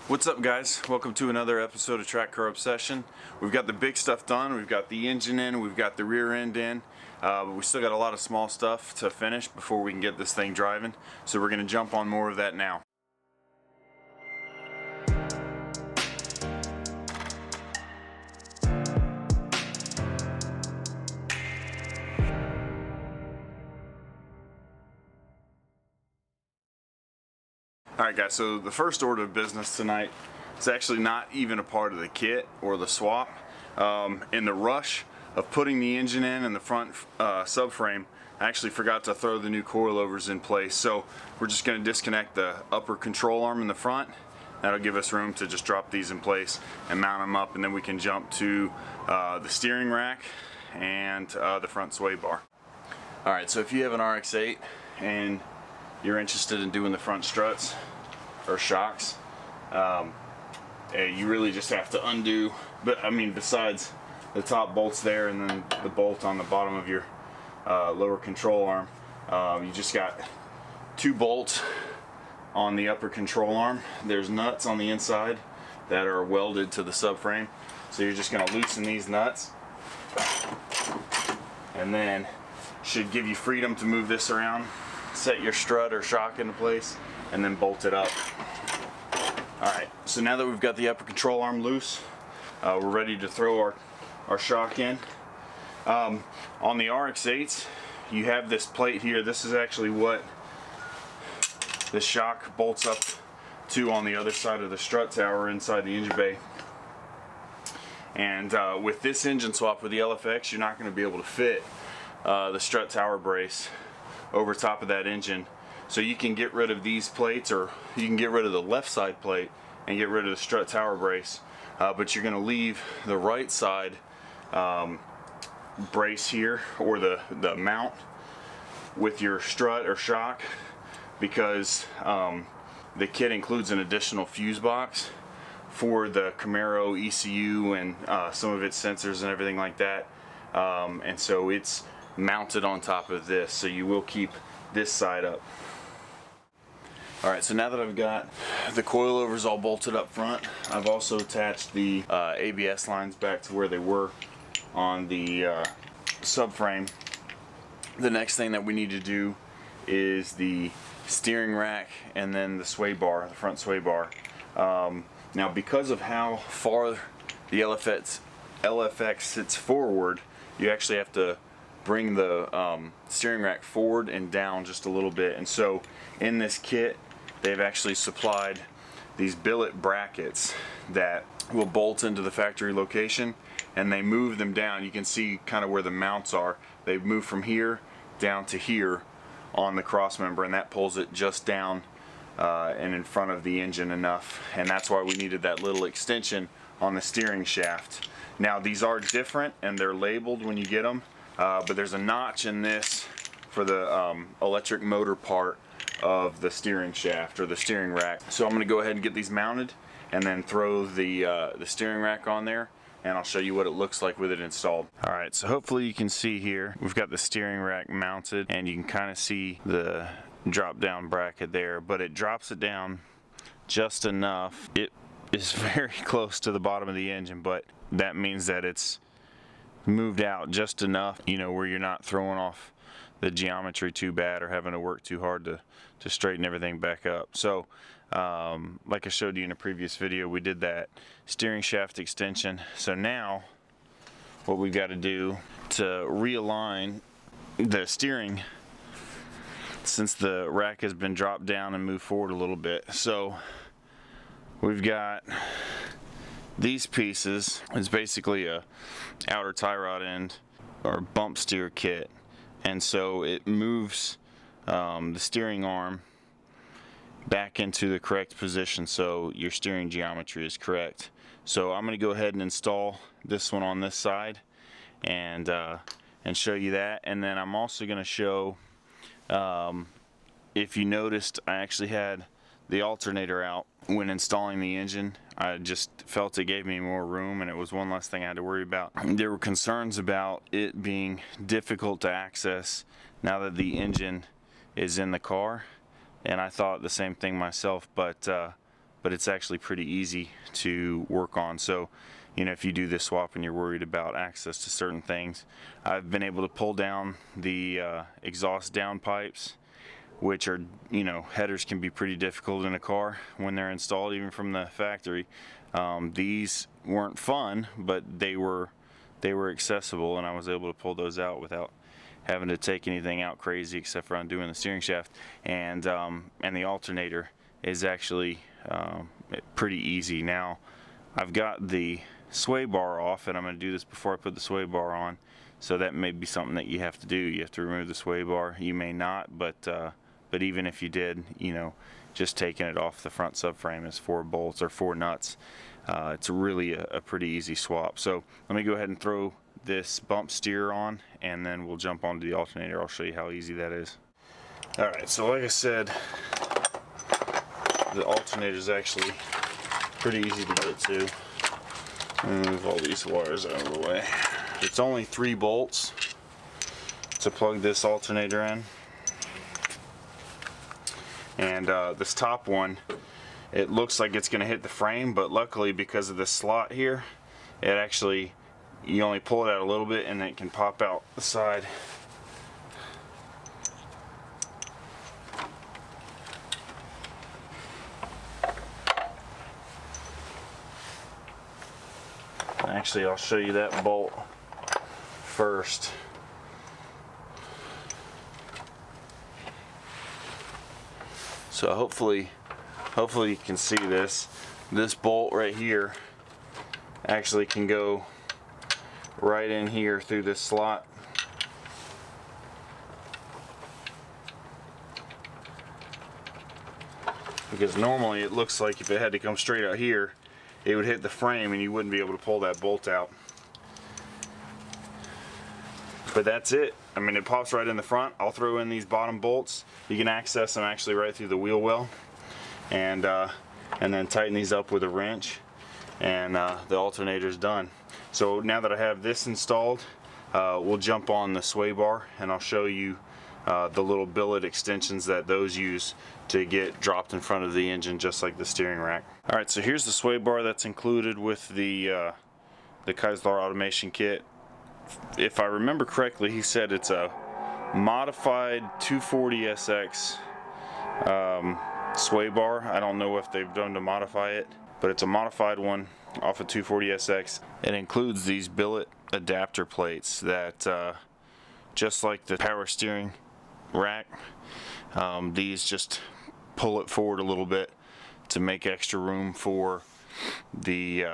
What's up, guys? Welcome to another episode of Track Car Obsession. We've got the big stuff done. We've got the engine in, we've got the rear end in, but we still got a lot of small stuff to finish before we can get this thing driving. So we're going to jump on more of that now. Alright guys, so the first order of business tonight is actually not even a part of the kit or the swap. In the rush of putting the engine in and the front subframe, I actually forgot to throw the new coilovers in place. So we're just going to disconnect the upper control arm in the front. That'll give us room to just drop these in place and mount them up, and then we can jump to the steering rack and the front sway bar. Alright, so if you have an RX8 and you're interested in doing the front struts or shocks, you really just have to undo, besides the top bolts there and then the bolt on the bottom of your lower control arm, you just got 2 bolts on the upper control arm. There's nuts on the inside that are welded to the subframe, so you're just going to loosen these nuts, and then should give you freedom to move this around, set your strut or shock into place, and then bolt it up. Alright, so now that we've got the upper control arm loose, we're ready to throw our shock in. On the RX8s, you have this plate here. This is actually what the shock bolts up to on the other side of the strut tower inside the engine bay. And with this engine swap with the LFX, you're not going to be able to fit the strut tower brace over top of that engine. So you can get rid of these plates, or you can get rid of the left side plate and get rid of the strut tower brace, but you're going to leave the right side brace here, or the mount with your strut or shock, because the kit includes an additional fuse box for the Camaro ECU and some of its sensors and everything like that, and so it's mounted on top of this, so you will keep this side up. Alright, so now that I've got the coilovers all bolted up front, I've also attached the ABS lines back to where they were on the subframe. The next thing that we need to do is the steering rack and then the sway bar, the front sway bar. Now, because of how far the LFX sits forward, you actually have to bring the steering rack forward and down just a little bit. And so in this kit, they've actually supplied these billet brackets that will bolt into the factory location, and they move them down. You can see kind of where the mounts are. They move from here down to here on the cross member, and that pulls it just down and in front of the engine enough. And that's why we needed that little extension on the steering shaft. Now, these are different and they're labeled when you get them. But there's a notch in this for the electric motor part of the steering shaft or the steering rack. So I'm going to go ahead and get these mounted and then throw the steering rack on there, and I'll show you what it looks like with it installed. Alright, so hopefully you can see here, we've got the steering rack mounted, and you can kind of see the drop down bracket there, but it drops it down just enough. It is very close to the bottom of the engine, but that means that it's moved out just enough, you know, where you're not throwing off the geometry too bad or having to work too hard to straighten everything back up. So like I showed you in a previous video, we did that steering shaft extension. So now what we've got to do to realign the steering, since the rack has been dropped down and moved forward a little bit, so we've got these pieces. It's basically a outer tie rod end or bump steer kit, and so it moves the steering arm back into the correct position so your steering geometry is correct. So I'm going to go ahead and install this one on this side and show you that, and then I'm also going to show, if you noticed, I actually had the alternator out when installing the engine. I just felt it gave me more room, and it was one less thing I had to worry about. There were concerns about it being difficult to access now that the engine is in the car, and I thought the same thing myself, but but it's actually pretty easy to work on. So, you know, if you do this swap and you're worried about access to certain things, I've been able to pull down the exhaust downpipes, which are, you know, headers can be pretty difficult in a car when they're installed, even from the factory. These weren't fun, but they were accessible, and I was able to pull those out without having to take anything out crazy except for undoing the steering shaft. And the alternator is actually pretty easy. Now I've got the sway bar off, and I'm going to do this before I put the sway bar on, so that may be something that you have to do. You have to remove the sway bar. You may not, but even if you did, you know, just taking it off the front subframe is 4 bolts or 4 nuts. It's really a pretty easy swap. So let me go ahead and throw this bump steer on, and then we'll jump onto the alternator. I'll show you how easy that is. Alright, so like I said, the alternator is actually pretty easy to get to. Move all these wires out of the way. It's only 3 bolts to plug this alternator in. And this top one, it looks like it's going to hit the frame, but luckily because of this slot here, it actually, you only pull it out a little bit and it can pop out the side. Actually, I'll show you that bolt first. So hopefully you can see this. This bolt right here actually can go right in here through this slot. Because normally it looks like if it had to come straight out here, it would hit the frame and you wouldn't be able to pull that bolt out. But that's it. I mean, it pops right in the front. I'll throw in these bottom bolts. You can access them actually right through the wheel well, and then tighten these up with a wrench, and the alternator's done. So now that I have this installed, we'll jump on the sway bar, and I'll show you the little billet extensions that those use to get dropped in front of the engine, just like the steering rack. All right, so here's the sway bar that's included with the Keisler automation kit. If I remember correctly, he said it's a modified 240SX sway bar. I don't know if they've done to modify it, but it's a modified one off of 240SX. It includes these billet adapter plates that, just like the power steering rack, these just pull it forward a little bit to make extra room for the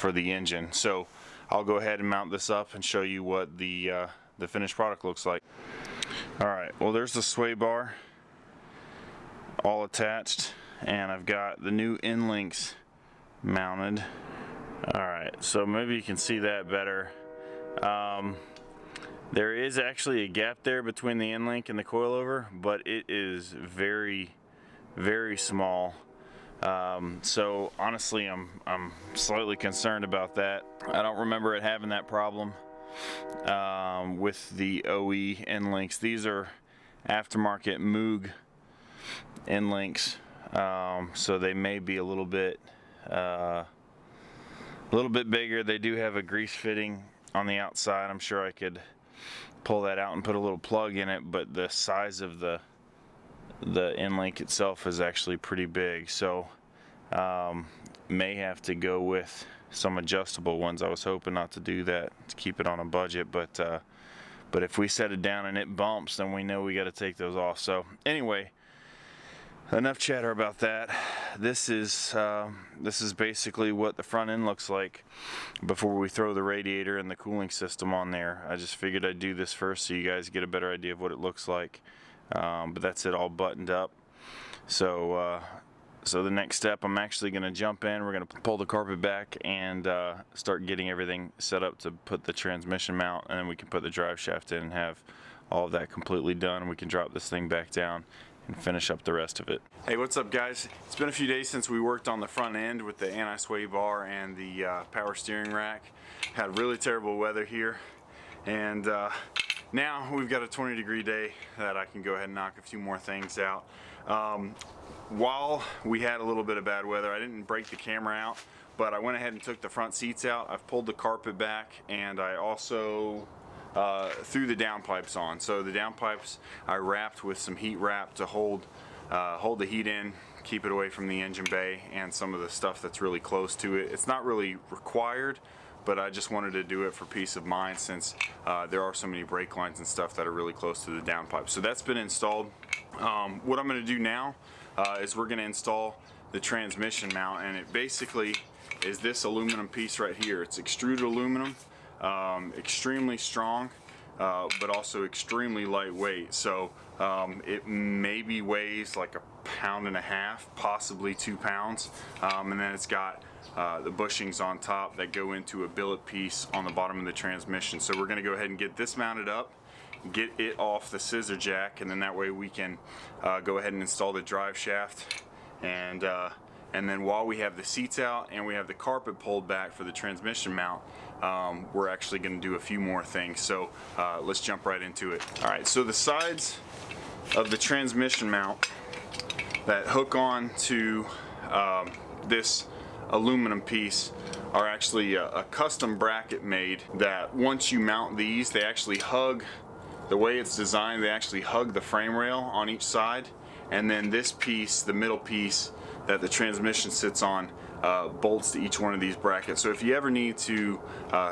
engine. So I'll go ahead and mount this up and show you what the finished product looks like. Alright, well, there's the sway bar all attached, and I've got the new end links mounted. Alright, so maybe you can see that better. There is actually a gap there between the end link and the coilover, but it is very, very small. So honestly, I'm slightly concerned about that. I don't remember it having that problem with the OE end links. These are aftermarket Moog end links, so they may be a little bit bigger. They do have a grease fitting on the outside. I'm sure I could pull that out and put a little plug in it, but the size of the end link itself is actually pretty big, so may have to go with some adjustable ones. I was hoping not to do that, to keep it on a budget, but if we set it down and it bumps, then we know we got to take those off. So anyway, enough chatter about that. This is basically what the front end looks like before we throw the radiator and the cooling system on there. I just figured I'd do this first so you guys get a better idea of what it looks like. But that's it, all buttoned up. So the next step, I'm actually going to jump in. We're going to pull the carpet back and start getting everything set up to put the transmission mount, and then we can put the drive shaft in and have all of that completely done. We can drop this thing back down and finish up the rest of it. Hey, what's up, guys? It's been a few days since we worked on the front end with the anti-sway bar and the power steering rack. Had really terrible weather here, and now we've got a 20-degree day that I can go ahead and knock a few more things out. While we had a little bit of bad weather, I didn't break the camera out, but I went ahead and took the front seats out. I've pulled the carpet back, and I also threw the downpipes on. So the downpipes I wrapped with some heat wrap to hold the heat in, keep it away from the engine bay and some of the stuff that's really close to it. It's not really required, but I just wanted to do it for peace of mind, since there are so many brake lines and stuff that are really close to the downpipe. So that's been installed. What I'm going to do now is we're going to install the transmission mount, and it basically is this aluminum piece right here. It's extruded aluminum, extremely strong, but also extremely lightweight. So it maybe weighs like 1.5 pounds, possibly 2 pounds, and then it's got the bushings on top that go into a billet piece on the bottom of the transmission. So we're going to go ahead and get this mounted up, get it off the scissor jack, and then that way we can go ahead and install the drive shaft. And then while we have the seats out and we have the carpet pulled back for the transmission mount, we're actually going to do a few more things. So let's jump right into it. Alright, so the sides of the transmission mount that hook on to this aluminum piece are actually a custom bracket made that once you mount these, they actually hug, the way it's designed, they actually hug the frame rail on each side, and then this piece, the middle piece that the transmission sits on, bolts to each one of these brackets. So if you ever need to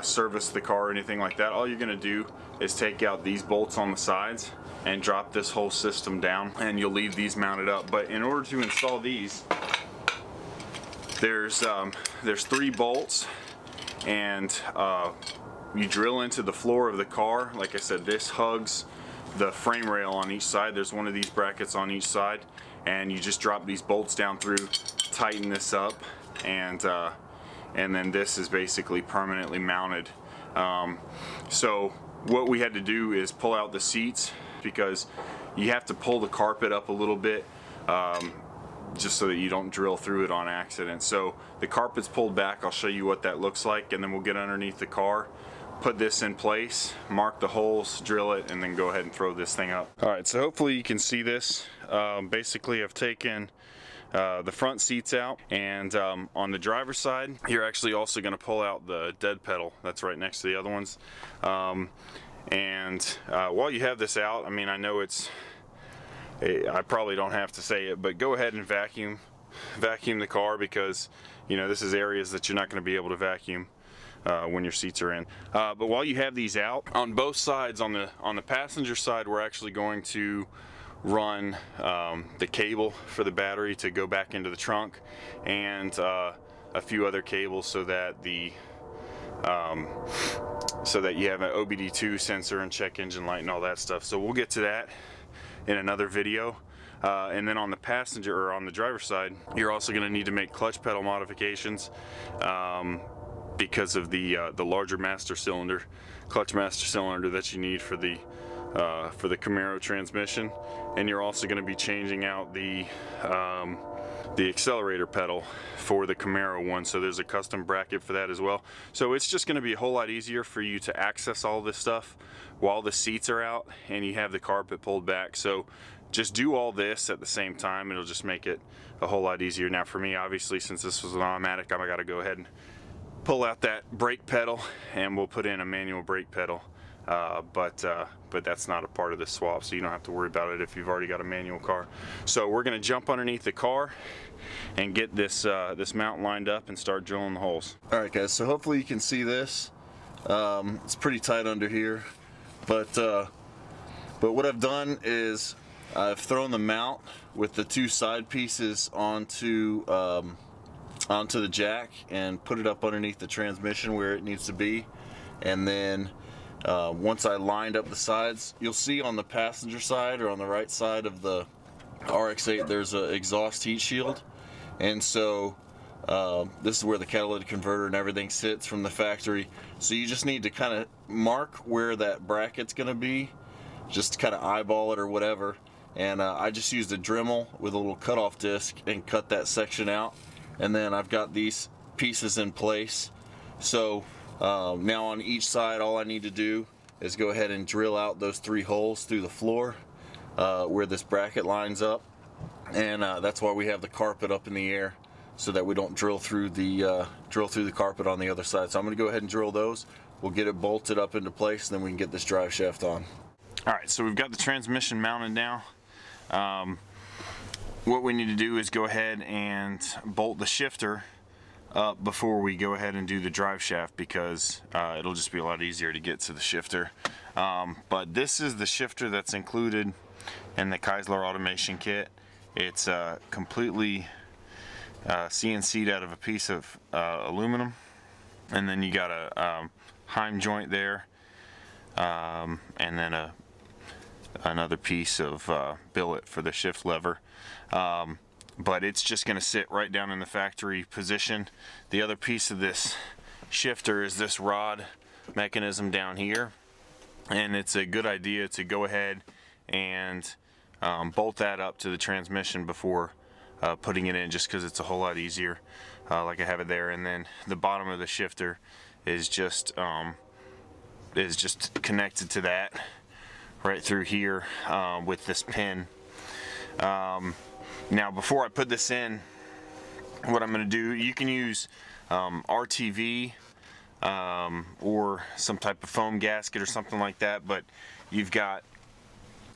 service the car or anything like that, all you're going to do is take out these bolts on the sides and drop this whole system down, and you'll leave these mounted up. But in order to install these, there's 3 bolts, and you drill into the floor of the car. Like I said, this hugs the frame rail on each side. There's one of these brackets on each side, and you just drop these bolts down through, tighten this up, and then this is basically permanently mounted. So what we had to do is pull out the seats, because you have to pull the carpet up a little bit, just so that you don't drill through it on accident. So the carpet's pulled back. I'll show you what that looks like, and then we'll get underneath the car, put this in place, mark the holes, drill it, and then go ahead and throw this thing up. Alright, so hopefully you can see this. Basically I've taken the front seats out, and on the driver's side you're actually also going to pull out the dead pedal that's right next to the other ones. While you have this out, I mean, I know I probably don't have to say it, but go ahead and vacuum the car, because you know this is areas that you're not going to be able to vacuum when your seats are in. But while you have these out, on both sides, on the passenger side, we're actually going to run the cable for the battery to go back into the trunk, and a few other cables so that you have an OBD2 sensor and check engine light and all that stuff. So we'll get to that in another video. And then on the passenger, or on the driver's side, you're also going to need to make clutch pedal modifications because of the larger clutch master cylinder that you need for the Camaro transmission. And you're also going to be changing out the accelerator pedal for the Camaro one, so there's a custom bracket for that as well. So it's just going to be a whole lot easier for you to access all this stuff while the seats are out and you have the carpet pulled back. So just do all this at the same time. It'll just make it a whole lot easier. Now for me, obviously, since this was an automatic, I got to go ahead and pull out that brake pedal, and we'll put in a manual brake pedal. But that's not a part of this swap, so you don't have to worry about it if you've already got a manual car. So we're going to jump underneath the car and get this mount lined up and start drilling the holes. Alright guys, so hopefully you can see this. It's pretty tight under here, but what I've done is I've thrown the mount with the 2 side pieces onto the jack and put it up underneath the transmission where it needs to be. And then once I lined up the sides, you'll see on the passenger side, or on the right side of the RX8, there's an exhaust heat shield. And so this is where the catalytic converter and everything sits from the factory. So you just need to kind of mark where that bracket's going to be, just kind of eyeball it or whatever. And I just used a Dremel with a little cutoff disc and cut that section out. And then I've got these pieces in place. So now on each side, all I need to do is go ahead and drill out those 3 holes through the floor where this bracket lines up. and that's why we have the carpet up in the air, so that we don't drill through the carpet on the other side. So I'm going to go ahead and drill those. We'll get it bolted up into place, and then we can get this drive shaft on. All right, so we've got the transmission mounted now. What we need to do is go ahead and bolt the shifter up before we go ahead and do the drive shaft, because it'll just be a lot easier to get to the shifter. But this is the shifter that's included in the Keisler automation kit. It's completely CNC'd out of a piece of aluminum, and then you got a Heim joint there, and then another piece of billet for the shift lever. But it's just going to sit right down in the factory position. The other piece of this shifter is this rod mechanism down here, and it's a good idea to go ahead and bolt that up to the transmission before putting it in, just because it's a whole lot easier, like I have it there. And then the bottom of the shifter is just connected to that right through here with this pin. Now before I put this in, what I'm going to do, you can use RTV or some type of foam gasket or something like that, but you've got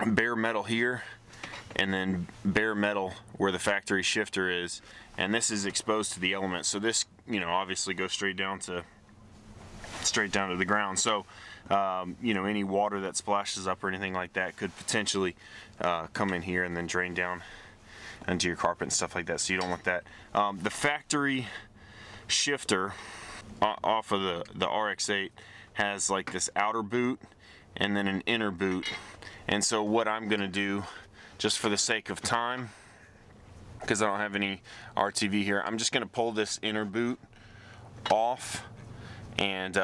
bare metal here and then bare metal where the factory shifter is, and this is exposed to the elements, so this, you know, obviously goes straight down to the ground. So you know, any water that splashes up or anything like that could potentially come in here and then drain down into your carpet and stuff like that, so you don't want that. The factory shifter off of the RX8 has like this outer boot and then an inner boot, and so what I'm gonna do, just for the sake of time, because I don't have any RTV here, I'm just gonna pull this inner boot off and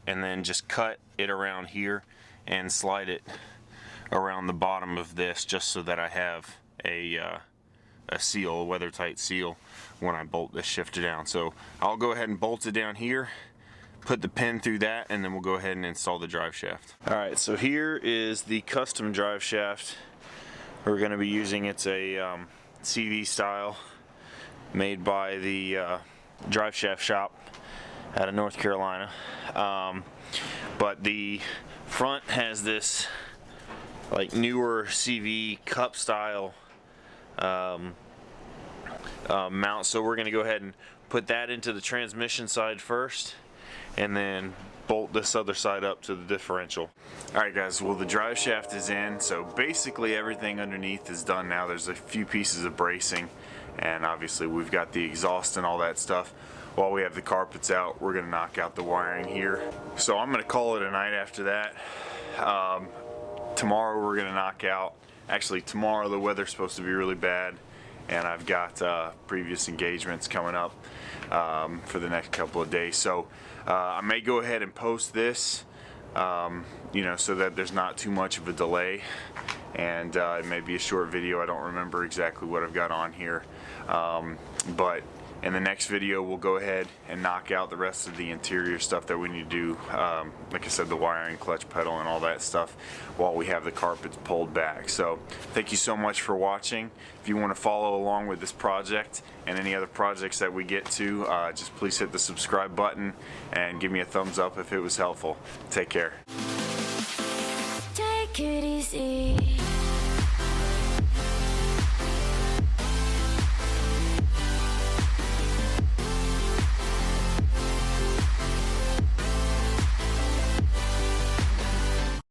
then just cut it around here and slide it around the bottom of this, just so that I have a seal, a weather tight seal, when I bolt this shifter down. So I'll go ahead and bolt it down here, put the pin through that, and then we'll go ahead and install the drive shaft. Alright, so here is the custom drive shaft we're going to be using. It's a CV style, made by the drive shaft shop out of North Carolina. But the front has this like newer CV cup style mount, so we're going to go ahead and put that into the transmission side first, and then bolt this other side up to the differential. Alright guys, well, the drive shaft is in, so basically everything underneath is done now. There's a few pieces of bracing, and obviously we've got the exhaust and all that stuff. While we have the carpets out, we're going to knock out the wiring here. So I'm going to call it a night after that. Tomorrow we're going to knock out, actually tomorrow the weather's supposed to be really bad, and I've got previous engagements coming up for the next couple of days. So I may go ahead and post this, you know, so that there's not too much of a delay, and it may be a short video. I don't remember exactly what I've got on here, but in the next video we'll go ahead and knock out the rest of the interior stuff that we need to do, like I said, the wiring, clutch pedal, and all that stuff, while we have the carpets pulled back. So thank you so much for watching. If you want to follow along with this project and any other projects that we get to, just please hit the subscribe button and give me a thumbs up if it was helpful. Take care. Take it easy.